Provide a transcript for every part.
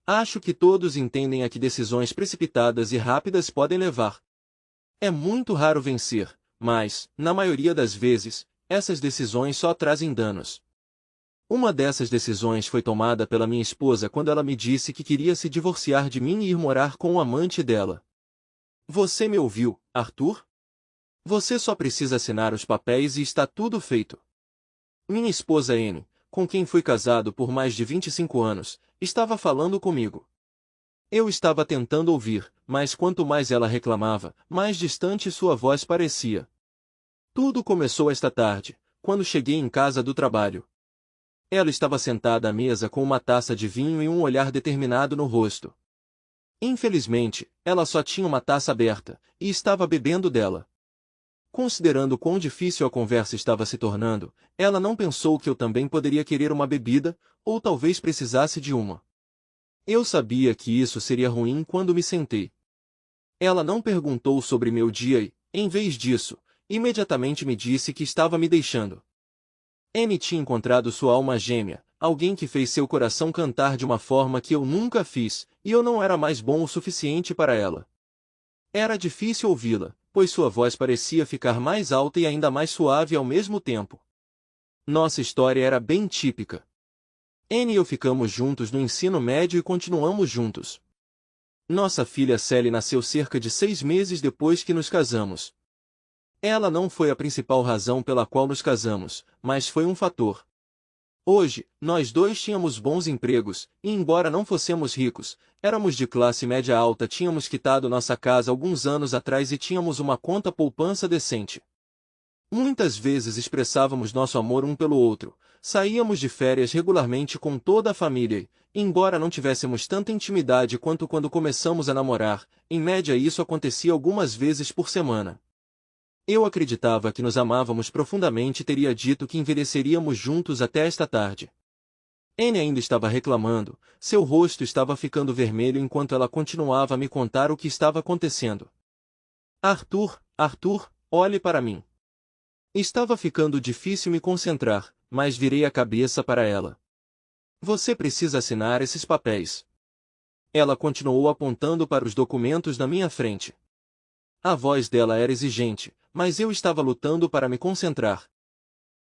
Acho que todos entendem a que decisões precipitadas e rápidas podem levar. É muito raro vencer, mas, na maioria das vezes, essas decisões só trazem danos. Uma dessas decisões foi tomada pela minha esposa quando ela me disse que queria se divorciar de mim e ir morar com o amante dela. Você me ouviu, Arthur? Você só precisa assinar os papéis e está tudo feito. Minha esposa Anne, com quem fui casado por mais de 25 anos, estava falando comigo. Eu estava tentando ouvir, mas quanto mais ela reclamava, mais distante sua voz parecia. Tudo começou esta tarde, quando cheguei em casa do trabalho. Ela estava sentada à mesa com uma taça de vinho e um olhar determinado no rosto. Infelizmente, ela só tinha uma taça aberta, e estava bebendo dela. Considerando quão difícil a conversa estava se tornando, ela não pensou que eu também poderia querer uma bebida, ou talvez precisasse de uma. Eu sabia que isso seria ruim quando me sentei. Ela não perguntou sobre meu dia e, em vez disso, imediatamente me disse que estava me deixando. Anne tinha encontrado sua alma gêmea, alguém que fez seu coração cantar de uma forma que eu nunca fiz, e eu não era mais bom o suficiente para ela. Era difícil ouvi-la, pois sua voz parecia ficar mais alta e ainda mais suave ao mesmo tempo. Nossa história era bem típica. Anne e eu ficamos juntos no ensino médio e continuamos juntos. Nossa filha Sally nasceu cerca de 6 meses depois que nos casamos. Ela não foi a principal razão pela qual nos casamos, mas foi um fator. Hoje, nós dois tínhamos bons empregos, e embora não fossemos ricos, éramos de classe média alta, tínhamos quitado nossa casa alguns anos atrás e tínhamos uma conta poupança decente. Muitas vezes expressávamos nosso amor um pelo outro, saíamos de férias regularmente com toda a família e, embora não tivéssemos tanta intimidade quanto quando começamos a namorar, em média isso acontecia algumas vezes por semana. Eu acreditava que nos amávamos profundamente e teria dito que envelheceríamos juntos até esta tarde. Anne ainda estava reclamando, seu rosto estava ficando vermelho enquanto ela continuava a me contar o que estava acontecendo. Arthur, Arthur, olhe para mim. Estava ficando difícil me concentrar, mas virei a cabeça para ela. Você precisa assinar esses papéis. Ela continuou apontando para os documentos na minha frente. A voz dela era exigente, mas eu estava lutando para me concentrar.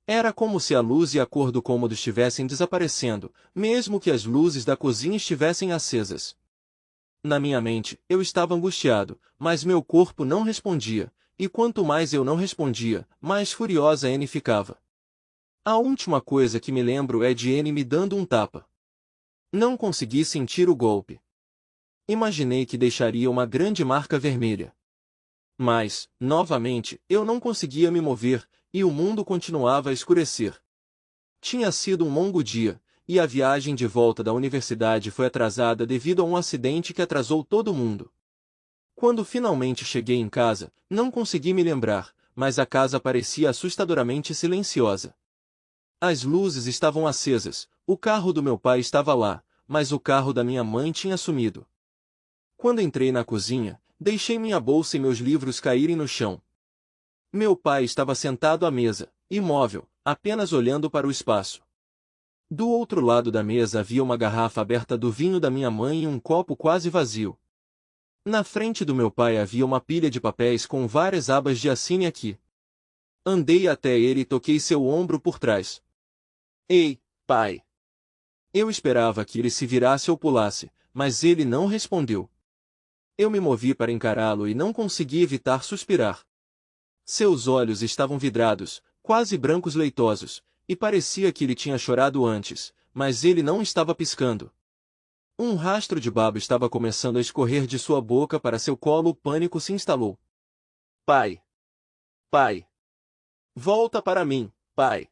Era como se a luz e a cor do cômodo estivessem desaparecendo, mesmo que as luzes da cozinha estivessem acesas. Na minha mente, eu estava angustiado, mas meu corpo não respondia, e quanto mais eu não respondia, mais furiosa Anne ficava. A última coisa que me lembro é de Anne me dando um tapa. Não consegui sentir o golpe. Imaginei que deixaria uma grande marca vermelha. Mas, novamente, eu não conseguia me mover, e o mundo continuava a escurecer. Tinha sido um longo dia, e a viagem de volta da universidade foi atrasada devido a um acidente que atrasou todo mundo. Quando finalmente cheguei em casa, não consegui me lembrar, mas a casa parecia assustadoramente silenciosa. As luzes estavam acesas, o carro do meu pai estava lá, mas o carro da minha mãe tinha sumido. Quando entrei na cozinha, deixei minha bolsa e meus livros caírem no chão. Meu pai estava sentado à mesa, imóvel, apenas olhando para o espaço. Do outro lado da mesa havia uma garrafa aberta do vinho da minha mãe e um copo quase vazio. Na frente do meu pai havia uma pilha de papéis com várias abas de assine aqui. Andei até ele e toquei seu ombro por trás. Ei, pai! Eu esperava que ele se virasse ou pulasse, mas ele não respondeu. Eu me movi para encará-lo e não consegui evitar suspirar. Seus olhos estavam vidrados, quase brancos leitosos, e parecia que ele tinha chorado antes, mas ele não estava piscando. Um rastro de baba estava começando a escorrer de sua boca para seu colo. O pânico se instalou. Pai! Pai! Volta para mim, pai!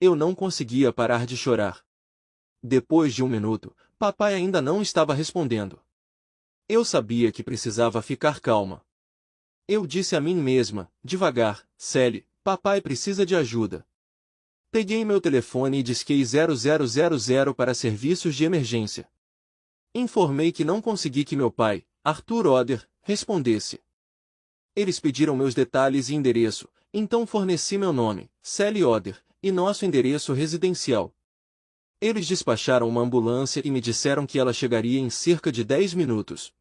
Eu não conseguia parar de chorar. Depois de 1 minuto, papai ainda não estava respondendo. Eu sabia que precisava ficar calma. Eu disse a mim mesma, devagar, Sally, papai precisa de ajuda. Peguei meu telefone e disquei 0000 para serviços de emergência. Informei que não consegui que meu pai, Arthur Oder, respondesse. Eles pediram meus detalhes e endereço, então forneci meu nome, Sally Oder, e nosso endereço residencial. Eles despacharam uma ambulância e me disseram que ela chegaria em cerca de 10 minutos.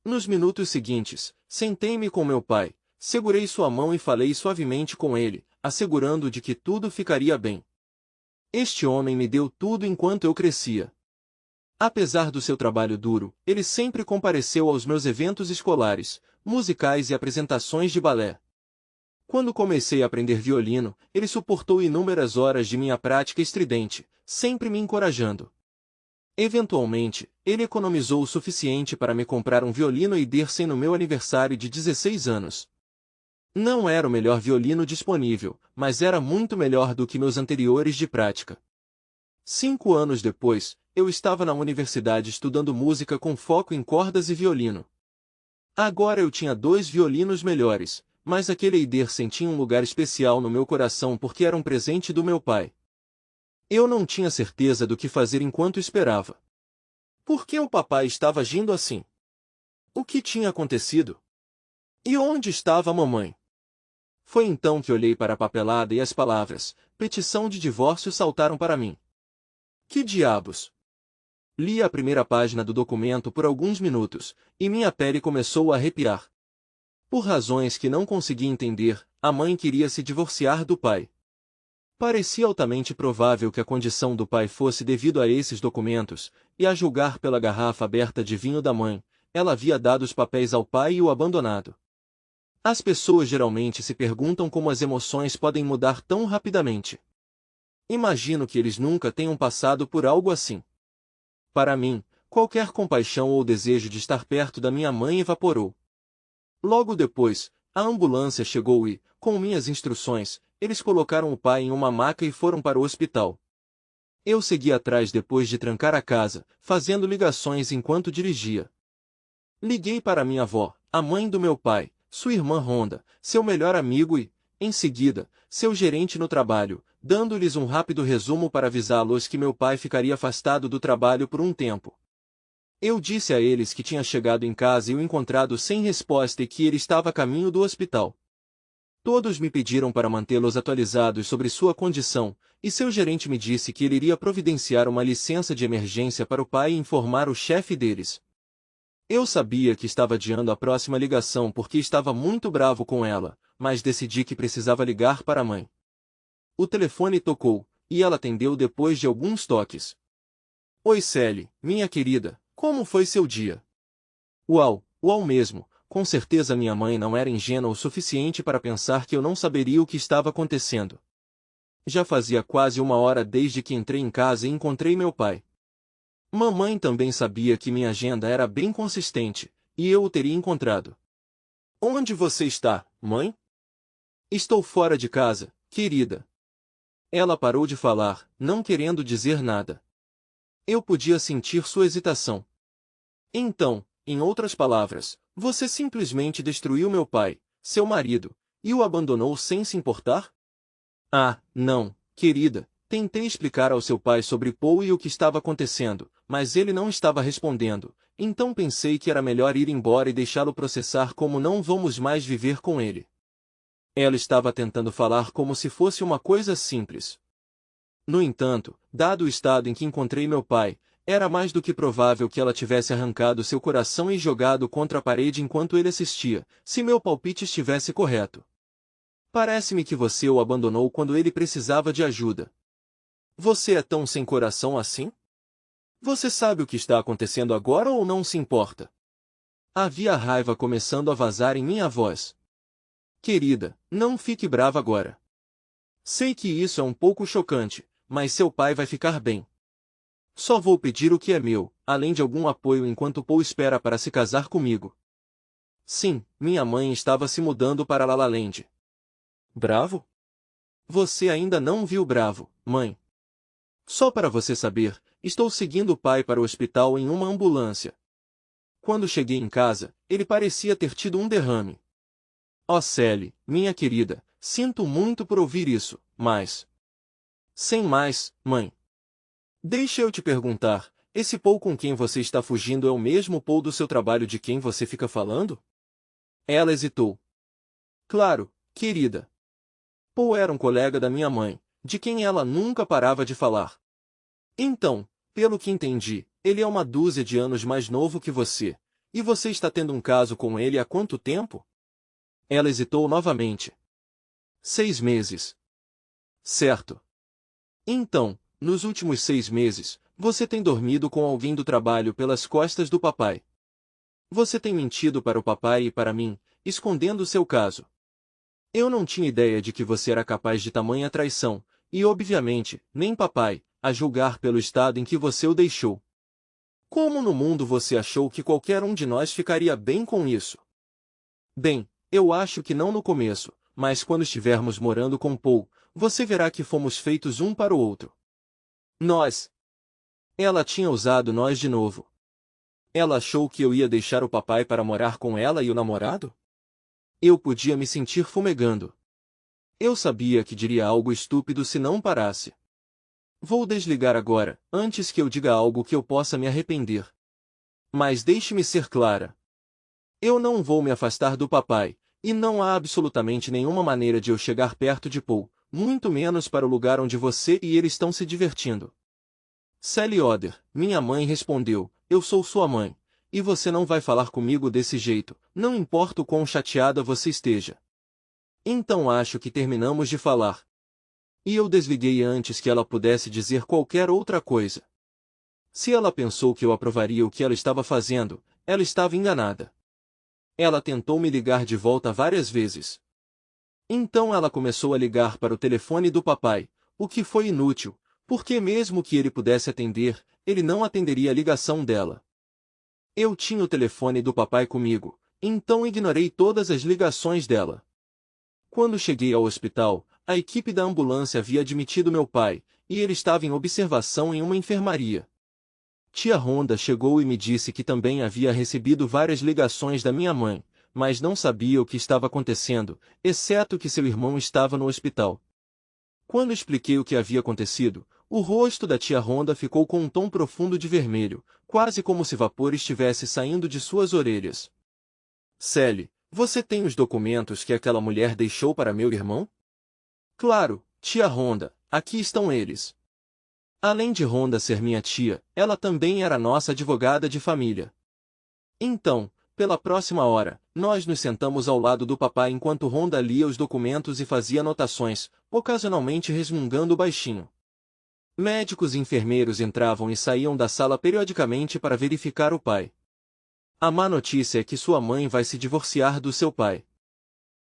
Nos minutos seguintes, sentei-me com meu pai, segurei sua mão e falei suavemente com ele, assegurando de que tudo ficaria bem. Este homem me deu tudo enquanto eu crescia. Apesar do seu trabalho duro, ele sempre compareceu aos meus eventos escolares, musicais e apresentações de balé. Quando comecei a aprender violino, ele suportou inúmeras horas de minha prática estridente, sempre me encorajando. Eventualmente, ele economizou o suficiente para me comprar um violino Ederson no meu aniversário de 16 anos. Não era o melhor violino disponível, mas era muito melhor do que meus anteriores de prática. 5 anos depois, eu estava na universidade estudando música com foco em cordas e violino. Agora eu tinha 2 violinos melhores, mas aquele Ederson tinha um lugar especial no meu coração porque era um presente do meu pai. Eu não tinha certeza do que fazer enquanto esperava. Por que o papai estava agindo assim? O que tinha acontecido? E onde estava a mamãe? Foi então que olhei para a papelada e as palavras, petição de divórcio, saltaram para mim. Que diabos? Li a primeira página do documento por alguns minutos, e minha pele começou a arrepiar. Por razões que não consegui entender, a mãe queria se divorciar do pai. Parecia altamente provável que a condição do pai fosse devido a esses documentos, e a julgar pela garrafa aberta de vinho da mãe, ela havia dado os papéis ao pai e o abandonado. As pessoas geralmente se perguntam como as emoções podem mudar tão rapidamente. Imagino que eles nunca tenham passado por algo assim. Para mim, qualquer compaixão ou desejo de estar perto da minha mãe evaporou. Logo depois, a ambulância chegou e, com minhas instruções, eles colocaram o pai em uma maca e foram para o hospital. Eu segui atrás depois de trancar a casa, fazendo ligações enquanto dirigia. Liguei para minha avó, a mãe do meu pai, sua irmã Rhonda, seu melhor amigo e, em seguida, seu gerente no trabalho, dando-lhes um rápido resumo para avisá-los que meu pai ficaria afastado do trabalho por um tempo. Eu disse a eles que tinha chegado em casa e o encontrado sem resposta e que ele estava a caminho do hospital. Todos me pediram para mantê-los atualizados sobre sua condição, e seu gerente me disse que ele iria providenciar uma licença de emergência para o pai e informar o chefe deles. Eu sabia que estava adiando a próxima ligação porque estava muito bravo com ela, mas decidi que precisava ligar para a mãe. O telefone tocou, e ela atendeu depois de alguns toques. Oi Sally, minha querida, como foi seu dia? Uau, uau mesmo, com certeza minha mãe não era ingênua o suficiente para pensar que eu não saberia o que estava acontecendo. Já fazia quase 1 hora desde que entrei em casa e encontrei meu pai. Mamãe também sabia que minha agenda era bem consistente, e eu o teria encontrado. Onde você está, mãe? Estou fora de casa, querida. Ela parou de falar, não querendo dizer nada. Eu podia sentir sua hesitação. Então, em outras palavras, você simplesmente destruiu meu pai, seu marido, e o abandonou sem se importar? Ah, não, querida. Tentei explicar ao seu pai sobre Paul e o que estava acontecendo, mas ele não estava respondendo, então pensei que era melhor ir embora e deixá-lo processar como não vamos mais viver com ele. Ela estava tentando falar como se fosse uma coisa simples. No entanto, dado o estado em que encontrei meu pai, era mais do que provável que ela tivesse arrancado seu coração e jogado contra a parede enquanto ele assistia, se meu palpite estivesse correto. Parece-me que você o abandonou quando ele precisava de ajuda. Você é tão sem coração assim? Você sabe o que está acontecendo agora ou não se importa? Havia raiva começando a vazar em minha voz. Querida, não fique brava agora. Sei que isso é um pouco chocante, mas seu pai vai ficar bem. Só vou pedir o que é meu, além de algum apoio enquanto Paul espera para se casar comigo. Sim, minha mãe estava se mudando para La La Land. Bravo? Você ainda não viu Bravo, mãe. Só para você saber, estou seguindo o pai para o hospital em uma ambulância. Quando cheguei em casa, ele parecia ter tido um derrame. Oh Sally, minha querida, sinto muito por ouvir isso, mas... Sem mais, mãe. Deixa eu te perguntar, esse Paul com quem você está fugindo é o mesmo Paul do seu trabalho de quem você fica falando? Ela hesitou. Claro, querida. Paul era um colega da minha mãe, de quem ela nunca parava de falar. Então, pelo que entendi, ele é uma dúzia de anos mais novo que você. E você está tendo um caso com ele há quanto tempo? Ela hesitou novamente. 6 meses. Certo. Então, nos últimos 6 meses, você tem dormido com alguém do trabalho pelas costas do papai. Você tem mentido para o papai e para mim, escondendo seu caso. Eu não tinha ideia de que você era capaz de tamanha traição, e obviamente, nem papai, a julgar pelo estado em que você o deixou. Como no mundo você achou que qualquer um de nós ficaria bem com isso? Bem, eu acho que não no começo, mas quando estivermos morando com Paul, você verá que fomos feitos um para o outro. Nós. Ela tinha usado nós de novo. Ela achou que eu ia deixar o papai para morar com ela e o namorado? Eu podia me sentir fumegando. Eu sabia que diria algo estúpido se não parasse. Vou desligar agora, antes que eu diga algo que eu possa me arrepender. Mas deixe-me ser clara. Eu não vou me afastar do papai, e não há absolutamente nenhuma maneira de eu chegar perto de Paul, muito menos para o lugar onde você e ele estão se divertindo. Sally Oder, minha mãe respondeu, eu sou sua mãe, e você não vai falar comigo desse jeito, não importa o quão chateada você esteja. Então acho que terminamos de falar. E eu desliguei antes que ela pudesse dizer qualquer outra coisa. Se ela pensou que eu aprovaria o que ela estava fazendo, ela estava enganada. Ela tentou me ligar de volta várias vezes. Então ela começou a ligar para o telefone do papai, o que foi inútil, porque mesmo que ele pudesse atender, ele não atenderia a ligação dela. Eu tinha o telefone do papai comigo, então ignorei todas as ligações dela. Quando cheguei ao hospital, a equipe da ambulância havia admitido meu pai, e ele estava em observação em uma enfermaria. Tia Rhonda chegou e me disse que também havia recebido várias ligações da minha mãe, mas não sabia o que estava acontecendo, exceto que seu irmão estava no hospital. Quando expliquei o que havia acontecido, o rosto da tia Rhonda ficou com um tom profundo de vermelho, quase como se vapor estivesse saindo de suas orelhas. Sally, você tem os documentos que aquela mulher deixou para meu irmão? Claro, tia Rhonda, aqui estão eles. Além de Rhonda ser minha tia, ela também era nossa advogada de família. Então, pela próxima hora, nós nos sentamos ao lado do papai enquanto Rhonda lia os documentos e fazia anotações, ocasionalmente resmungando baixinho. Médicos e enfermeiros entravam e saíam da sala periodicamente para verificar o pai. A má notícia é que sua mãe vai se divorciar do seu pai.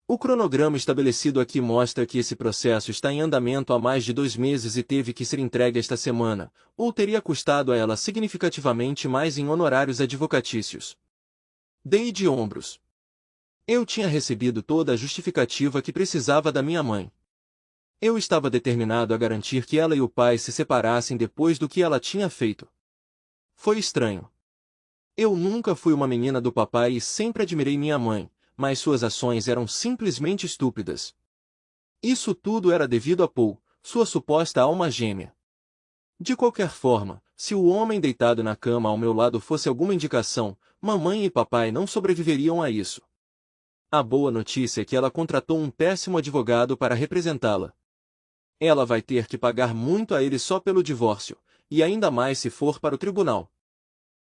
O cronograma estabelecido aqui mostra que esse processo está em andamento há mais de 2 meses e teve que ser entregue esta semana, ou teria custado a ela significativamente mais em honorários advocatícios. Dei de ombros. Eu tinha recebido toda a justificativa que precisava da minha mãe. Eu estava determinado a garantir que ela e o pai se separassem depois do que ela tinha feito. Foi estranho. Eu nunca fui uma menina do papai e sempre admirei minha mãe, mas suas ações eram simplesmente estúpidas. Isso tudo era devido a Paul, sua suposta alma gêmea. De qualquer forma, se o homem deitado na cama ao meu lado fosse alguma indicação, mamãe e papai não sobreviveriam a isso. A boa notícia é que ela contratou um péssimo advogado para representá-la. Ela vai ter que pagar muito a ele só pelo divórcio, e ainda mais se for para o tribunal.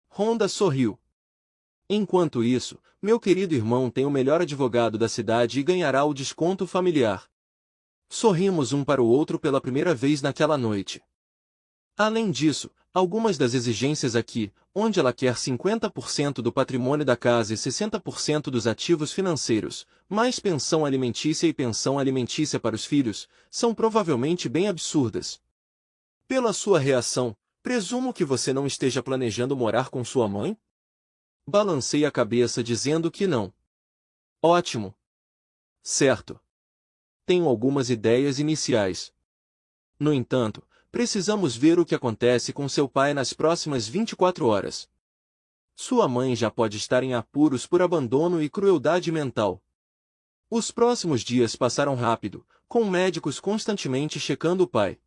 Rhonda sorriu. Enquanto isso, meu querido irmão tem o melhor advogado da cidade e ganhará o desconto familiar. Sorrimos um para o outro pela primeira vez naquela noite. Além disso, algumas das exigências aqui, onde ela quer 50% do patrimônio da casa e 60% dos ativos financeiros, mais pensão alimentícia e pensão alimentícia para os filhos, são provavelmente bem absurdas. Pela sua reação, presumo que você não esteja planejando morar com sua mãe? Balancei a cabeça dizendo que não. Ótimo. Certo. Tenho algumas ideias iniciais. No entanto, precisamos ver o que acontece com seu pai nas próximas 24 horas. Sua mãe já pode estar em apuros por abandono e crueldade mental. Os próximos dias passaram rápido, com médicos constantemente checando o pai.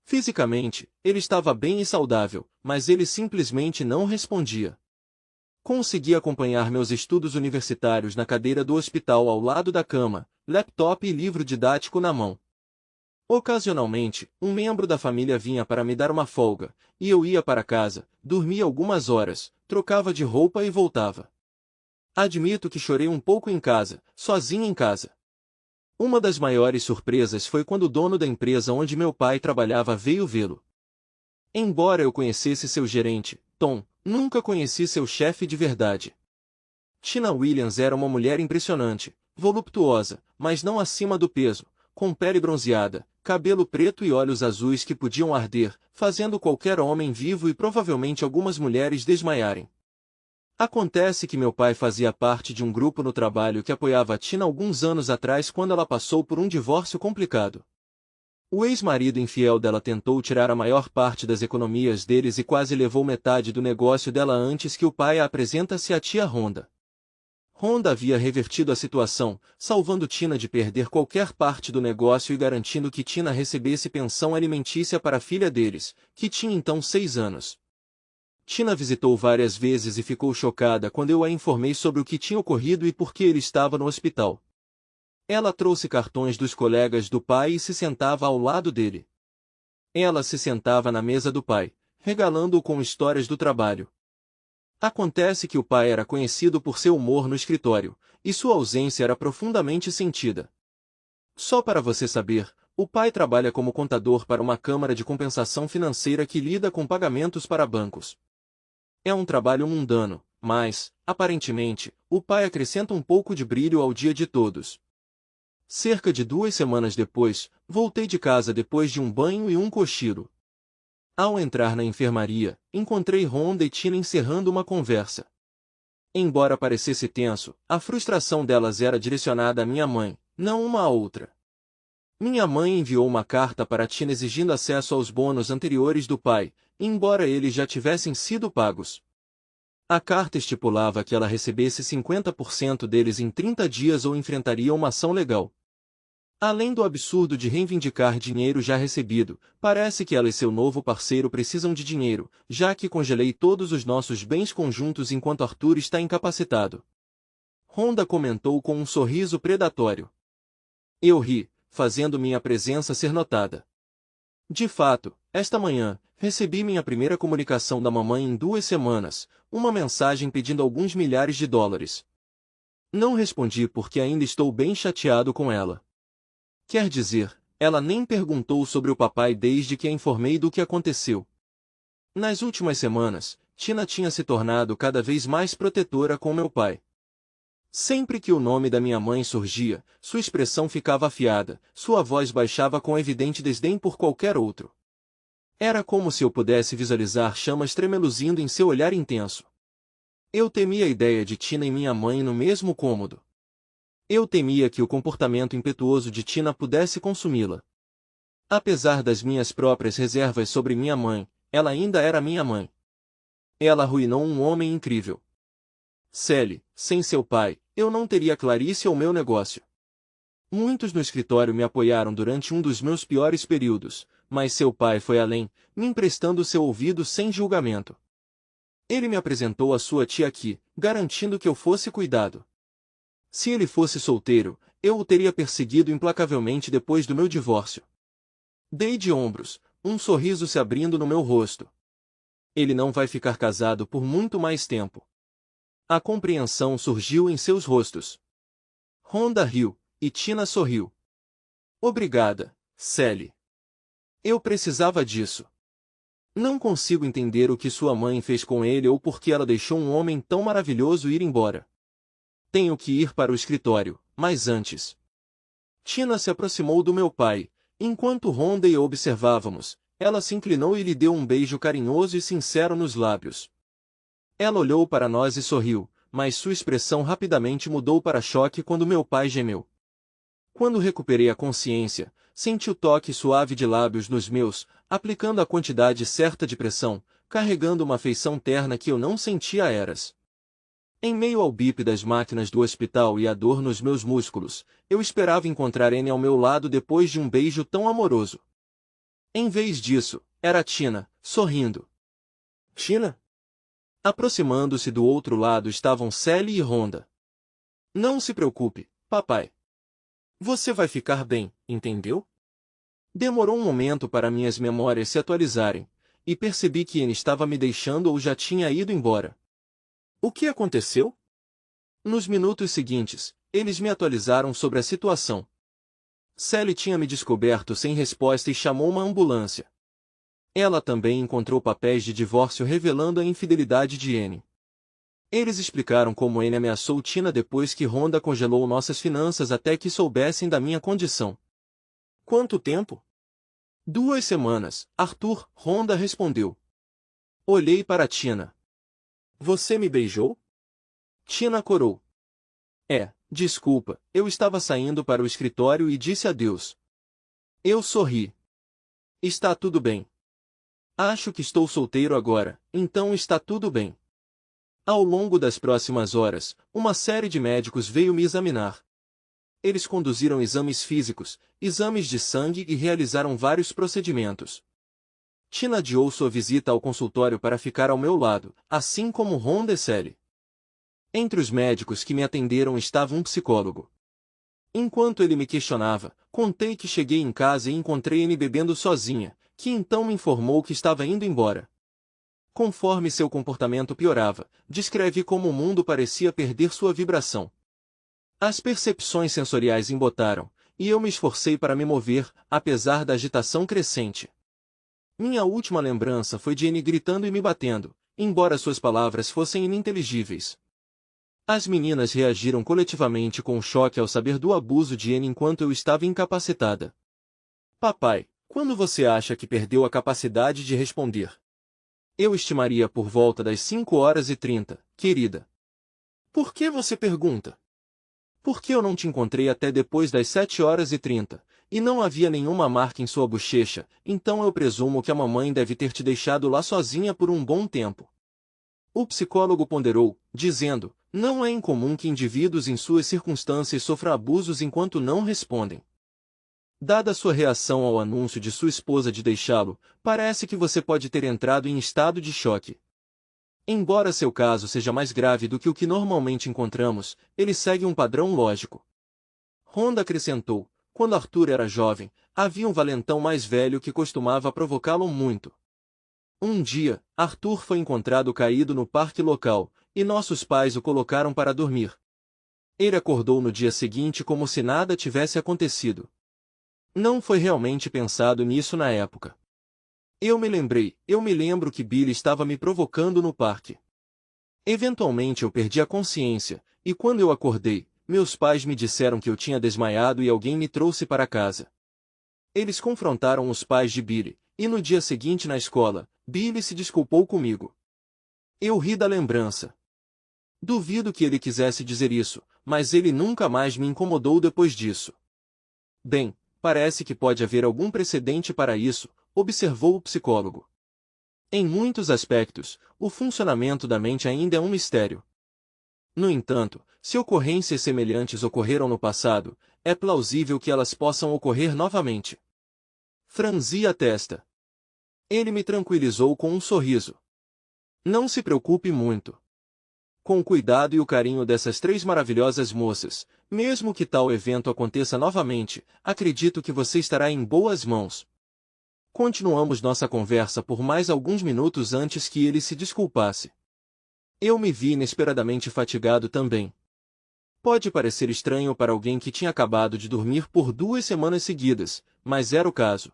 Fisicamente, ele estava bem e saudável, mas ele simplesmente não respondia. Consegui acompanhar meus estudos universitários na cadeira do hospital ao lado da cama, laptop e livro didático na mão. Ocasionalmente, um membro da família vinha para me dar uma folga, e eu ia para casa, dormia algumas horas, trocava de roupa e voltava. Admito que chorei um pouco em casa, sozinho em casa. Uma das maiores surpresas foi quando o dono da empresa onde meu pai trabalhava veio vê-lo. Embora eu conhecesse seu gerente, Tom, nunca conheci seu chefe de verdade. Tina Williams era uma mulher impressionante, voluptuosa, mas não acima do peso, com pele bronzeada, cabelo preto e olhos azuis que podiam arder, fazendo qualquer homem vivo e provavelmente algumas mulheres desmaiarem. Acontece que meu pai fazia parte de um grupo no trabalho que apoiava a Tina alguns anos atrás quando ela passou por um divórcio complicado. O ex-marido infiel dela tentou tirar a maior parte das economias deles e quase levou metade do negócio dela antes que o pai a apresentasse à tia Rhonda. Rhonda havia revertido a situação, salvando Tina de perder qualquer parte do negócio e garantindo que Tina recebesse pensão alimentícia para a filha deles, que tinha então 6 anos. Tina visitou várias vezes e ficou chocada quando eu a informei sobre o que tinha ocorrido e por que ele estava no hospital. Ela trouxe cartões dos colegas do pai e se sentava ao lado dele. Ela se sentava na mesa do pai, regalando-o com histórias do trabalho. Acontece que o pai era conhecido por seu humor no escritório, e sua ausência era profundamente sentida. Só para você saber, o pai trabalha como contador para uma câmara de compensação financeira que lida com pagamentos para bancos. É um trabalho mundano, mas, aparentemente, o pai acrescenta um pouco de brilho ao dia de todos. Cerca de 2 semanas depois, voltei de casa depois de um banho e um cochilo. Ao entrar na enfermaria, encontrei Rhonda e Tina encerrando uma conversa. Embora parecesse tenso, a frustração delas era direcionada à minha mãe, não uma à outra. Minha mãe enviou uma carta para Tina exigindo acesso aos bônus anteriores do pai, embora eles já tivessem sido pagos. A carta estipulava que ela recebesse 50% deles em 30 dias ou enfrentaria uma ação legal. Além do absurdo de reivindicar dinheiro já recebido, parece que ela e seu novo parceiro precisam de dinheiro, já que congelei todos os nossos bens conjuntos enquanto Arthur está incapacitado. Rhonda comentou com um sorriso predatório. Eu ri, fazendo minha presença ser notada. De fato, esta manhã, recebi minha primeira comunicação da mamãe em 2 semanas, uma mensagem pedindo alguns milhares de dólares. Não respondi porque ainda estou bem chateado com ela. Quer dizer, ela nem perguntou sobre o papai desde que a informei do que aconteceu. Nas últimas semanas, Tina tinha se tornado cada vez mais protetora com meu pai. Sempre que o nome da minha mãe surgia, sua expressão ficava afiada, sua voz baixava com evidente desdém por qualquer outro. Era como se eu pudesse visualizar chamas tremeluzindo em seu olhar intenso. Eu temia a ideia de Tina e minha mãe no mesmo cômodo. Eu temia que o comportamento impetuoso de Tina pudesse consumi-la. Apesar das minhas próprias reservas sobre minha mãe, ela ainda era minha mãe. Ela arruinou um homem incrível. Sally, sem seu pai, eu não teria Clarice ou meu negócio. Muitos no escritório me apoiaram durante um dos meus piores períodos, mas seu pai foi além, me emprestando seu ouvido sem julgamento. Ele me apresentou a sua tia aqui, garantindo que eu fosse cuidado. Se ele fosse solteiro, eu o teria perseguido implacavelmente depois do meu divórcio. Dei de ombros, um sorriso se abrindo no meu rosto. Ele não vai ficar casado por muito mais tempo. A compreensão surgiu em seus rostos. Rhonda riu, e Tina sorriu. Obrigada, Sally. Eu precisava disso. Não consigo entender o que sua mãe fez com ele ou por que ela deixou um homem tão maravilhoso ir embora. Tenho que ir para o escritório, mas antes. Tina se aproximou do meu pai. Enquanto Rhonda e eu observávamos, ela se inclinou e lhe deu um beijo carinhoso e sincero nos lábios. Ela olhou para nós e sorriu, mas sua expressão rapidamente mudou para choque quando meu pai gemeu. Quando recuperei a consciência, senti o toque suave de lábios nos meus, aplicando a quantidade certa de pressão, carregando uma afeição terna que eu não sentia há eras. Em meio ao bip das máquinas do hospital e a dor nos meus músculos, eu esperava encontrar Anne ao meu lado depois de um beijo tão amoroso. Em vez disso, era Tina, sorrindo. Tina? Aproximando-se do outro lado estavam Sally e Rhonda. Não se preocupe, papai. Você vai ficar bem, entendeu? Demorou um momento para minhas memórias se atualizarem, e percebi que Anne estava me deixando ou já tinha ido embora. O que aconteceu? Nos minutos seguintes, eles me atualizaram sobre a situação. Sally tinha me descoberto sem resposta e chamou uma ambulância. Ela também encontrou papéis de divórcio revelando a infidelidade de Anne. Eles explicaram como Anne ameaçou Tina depois que Rhonda congelou nossas finanças até que soubessem da minha condição. Quanto tempo? 2 semanas, Arthur, Rhonda respondeu. Olhei para Tina. Você me beijou? Tina corou. Desculpa, eu estava saindo para o escritório e disse adeus. Eu sorri. Está tudo bem. Acho que estou solteiro agora, então está tudo bem. Ao longo das próximas horas, uma série de médicos veio me examinar. Eles conduziram exames físicos, exames de sangue e realizaram vários procedimentos. Tina adiou sua visita ao consultório para ficar ao meu lado, assim como Rhonda e Sally. Entre os médicos que me atenderam estava um psicólogo. Enquanto ele me questionava, contei que cheguei em casa e encontrei Anne bebendo sozinha, que então me informou que estava indo embora. Conforme seu comportamento piorava, descrevi como o mundo parecia perder sua vibração. As percepções sensoriais embotaram, e eu me esforcei para me mover, apesar da agitação crescente. Minha última lembrança foi de Anne gritando e me batendo, embora suas palavras fossem ininteligíveis. As meninas reagiram coletivamente com choque ao saber do abuso de Anne enquanto eu estava incapacitada. Papai, quando você acha que perdeu a capacidade de responder? Eu estimaria por volta das 5h30, querida. Por que você pergunta? Porque eu não te encontrei até depois das 7h30, e não havia nenhuma marca em sua bochecha, então eu presumo que a mamãe deve ter te deixado lá sozinha por um bom tempo. O psicólogo ponderou, dizendo, não é incomum que indivíduos em suas circunstâncias sofram abusos enquanto não respondem. Dada sua reação ao anúncio de sua esposa de deixá-lo, parece que você pode ter entrado em estado de choque. Embora seu caso seja mais grave do que o que normalmente encontramos, ele segue um padrão lógico. Rhonda acrescentou, quando Arthur era jovem, havia um valentão mais velho que costumava provocá-lo muito. Um dia, Arthur foi encontrado caído no parque local, e nossos pais o colocaram para dormir. Ele acordou no dia seguinte como se nada tivesse acontecido. Não foi realmente pensado nisso na época. Eu me lembro que Billy estava me provocando no parque. Eventualmente eu perdi a consciência, e quando eu acordei, meus pais me disseram que eu tinha desmaiado e alguém me trouxe para casa. Eles confrontaram os pais de Billy, e no dia seguinte na escola, Billy se desculpou comigo. Eu ri da lembrança. Duvido que ele quisesse dizer isso, mas ele nunca mais me incomodou depois disso. Bem, parece que pode haver algum precedente para isso, observou o psicólogo. Em muitos aspectos, o funcionamento da mente ainda é um mistério. No entanto, se ocorrências semelhantes ocorreram no passado, é plausível que elas possam ocorrer novamente. Franzi a testa. Ele me tranquilizou com um sorriso. Não se preocupe muito. Com o cuidado e o carinho dessas 3 maravilhosas moças, mesmo que tal evento aconteça novamente, acredito que você estará em boas mãos. Continuamos nossa conversa por mais alguns minutos antes que ele se desculpasse. Eu me vi inesperadamente fatigado também. Pode parecer estranho para alguém que tinha acabado de dormir por 2 semanas seguidas, mas era o caso.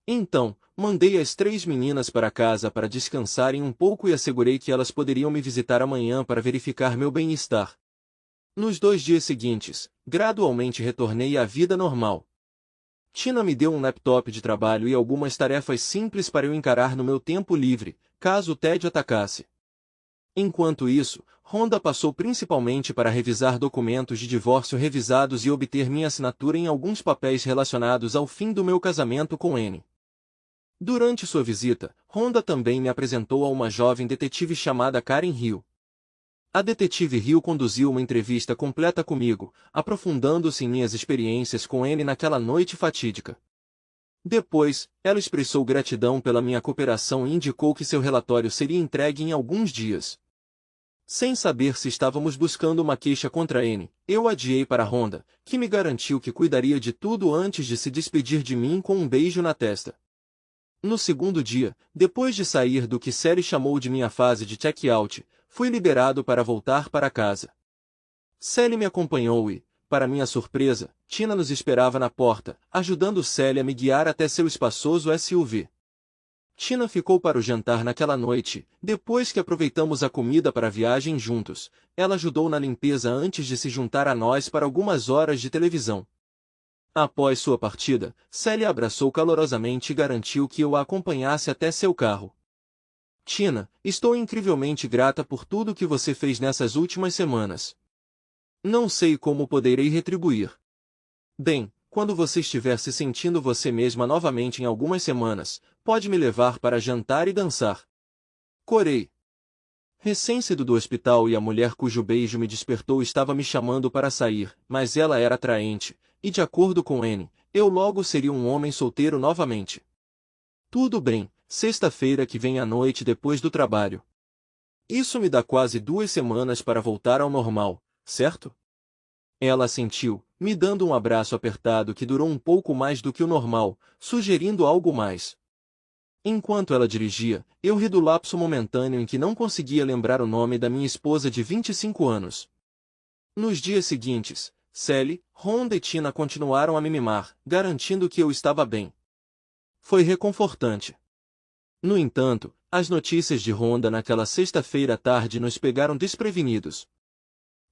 Então, mandei as 3 meninas para casa para descansarem um pouco e assegurei que elas poderiam me visitar amanhã para verificar meu bem-estar. Nos 2 dias seguintes, gradualmente retornei à vida normal. Tina me deu um laptop de trabalho e algumas tarefas simples para eu encarar no meu tempo livre, caso o tédio atacasse. Enquanto isso, Rhonda passou principalmente para revisar documentos de divórcio revisados e obter minha assinatura em alguns papéis relacionados ao fim do meu casamento com Anne. Durante sua visita, Rhonda também me apresentou a uma jovem detetive chamada Karen Hill. A detetive Hill conduziu uma entrevista completa comigo, aprofundando-se em minhas experiências com Anne naquela noite fatídica. Depois, ela expressou gratidão pela minha cooperação e indicou que seu relatório seria entregue em alguns dias. Sem saber se estávamos buscando uma queixa contra N, eu adiei para Honda, que me garantiu que cuidaria de tudo antes de se despedir de mim com um beijo na testa. No segundo dia, depois de sair do que Sally chamou de minha fase de check-out, fui liberado para voltar para casa. Sally me acompanhou e, para minha surpresa, Tina nos esperava na porta, ajudando Sally a me guiar até seu espaçoso SUV. Tina ficou para o jantar naquela noite, depois que aproveitamos a comida para a viagem juntos. Ela ajudou na limpeza antes de se juntar a nós para algumas horas de televisão. Após sua partida, Sally a abraçou calorosamente e garantiu que eu a acompanhasse até seu carro. Tina, estou incrivelmente grata por tudo que você fez nessas últimas semanas. Não sei como poderei retribuir. Bem, quando você estiver se sentindo você mesma novamente em algumas semanas, pode me levar para jantar e dançar. Corei. Recém-saído do hospital e a mulher cujo beijo me despertou estava me chamando para sair, mas ela era atraente, e de acordo com N, eu logo seria um homem solteiro novamente. Tudo bem, sexta-feira que vem à noite depois do trabalho. Isso me dá quase 2 semanas para voltar ao normal, certo? Ela assentiu, me dando um abraço apertado que durou um pouco mais do que o normal, sugerindo algo mais. Enquanto ela dirigia, eu ri do lapso momentâneo em que não conseguia lembrar o nome da minha esposa de 25 anos. Nos dias seguintes, Sally, Honda e Tina continuaram a me mimar, garantindo que eu estava bem. Foi reconfortante. No entanto, as notícias de Honda naquela sexta-feira à tarde nos pegaram desprevenidos.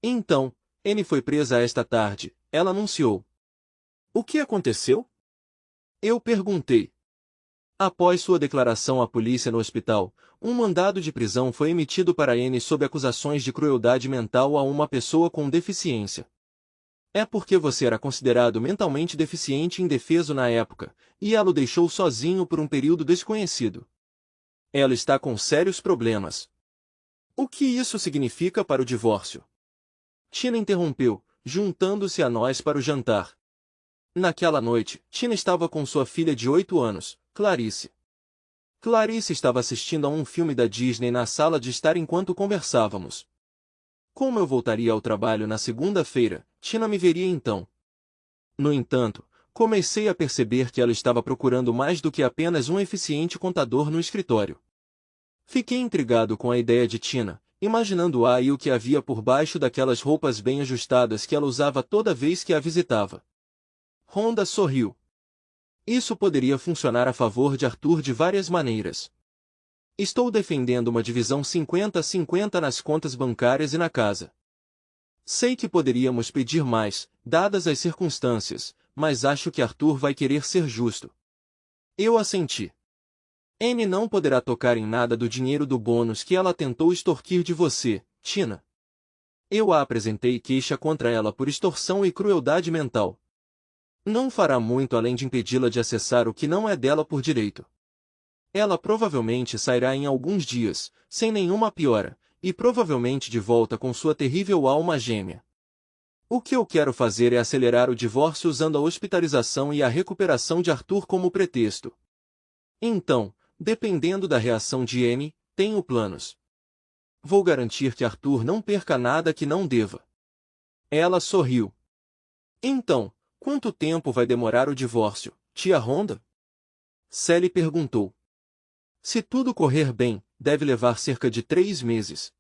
Então, N foi presa esta tarde, ela anunciou. O que aconteceu? Eu perguntei. Após sua declaração à polícia no hospital, um mandado de prisão foi emitido para N sob acusações de crueldade mental a uma pessoa com deficiência. É porque você era considerado mentalmente deficiente e indefeso na época, e ela o deixou sozinho por um período desconhecido. Ela está com sérios problemas. O que isso significa para o divórcio? Tina interrompeu, juntando-se a nós para o jantar. Naquela noite, Tina estava com sua filha de 8 anos, Clarice. Clarice estava assistindo a um filme da Disney na sala de estar enquanto conversávamos. Como eu voltaria ao trabalho na segunda-feira, Tina me veria então. No entanto, comecei a perceber que ela estava procurando mais do que apenas um eficiente contador no escritório. Fiquei intrigado com a ideia de Tina, imaginando e o que havia por baixo daquelas roupas bem ajustadas que ela usava toda vez que a visitava. Honda sorriu. Isso poderia funcionar a favor de Arthur de várias maneiras. Estou defendendo uma divisão 50-50 nas contas bancárias e na casa. Sei que poderíamos pedir mais, dadas as circunstâncias, mas acho que Arthur vai querer ser justo. Eu assenti. N não poderá tocar em nada do dinheiro do bônus que ela tentou extorquir de você, Tina. Eu a apresentei queixa contra ela por extorsão e crueldade mental. Não fará muito além de impedi-la de acessar o que não é dela por direito. Ela provavelmente sairá em alguns dias, sem nenhuma piora, e provavelmente de volta com sua terrível alma gêmea. O que eu quero fazer é acelerar o divórcio usando a hospitalização e a recuperação de Arthur como pretexto. Então, dependendo da reação de N, tenho planos. Vou garantir que Arthur não perca nada que não deva. Ela sorriu. Então, quanto tempo vai demorar o divórcio, tia Honda? Sally perguntou. Se tudo correr bem, deve levar cerca de 3 meses.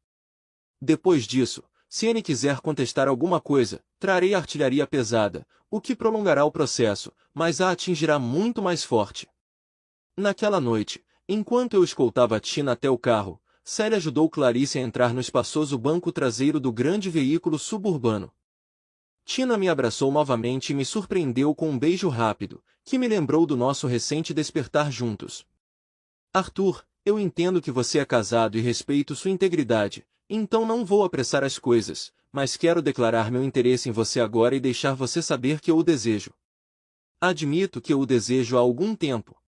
Depois disso, se N quiser contestar alguma coisa, trarei artilharia pesada, o que prolongará o processo, mas a atingirá muito mais forte. Naquela noite, enquanto eu escoltava Tina até o carro, Sally ajudou Clarice a entrar no espaçoso banco traseiro do grande veículo suburbano. Tina me abraçou novamente e me surpreendeu com um beijo rápido, que me lembrou do nosso recente despertar juntos. Arthur, eu entendo que você é casado e respeito sua integridade, então não vou apressar as coisas, mas quero declarar meu interesse em você agora e deixar você saber que eu o desejo. Admito que eu o desejo há algum tempo.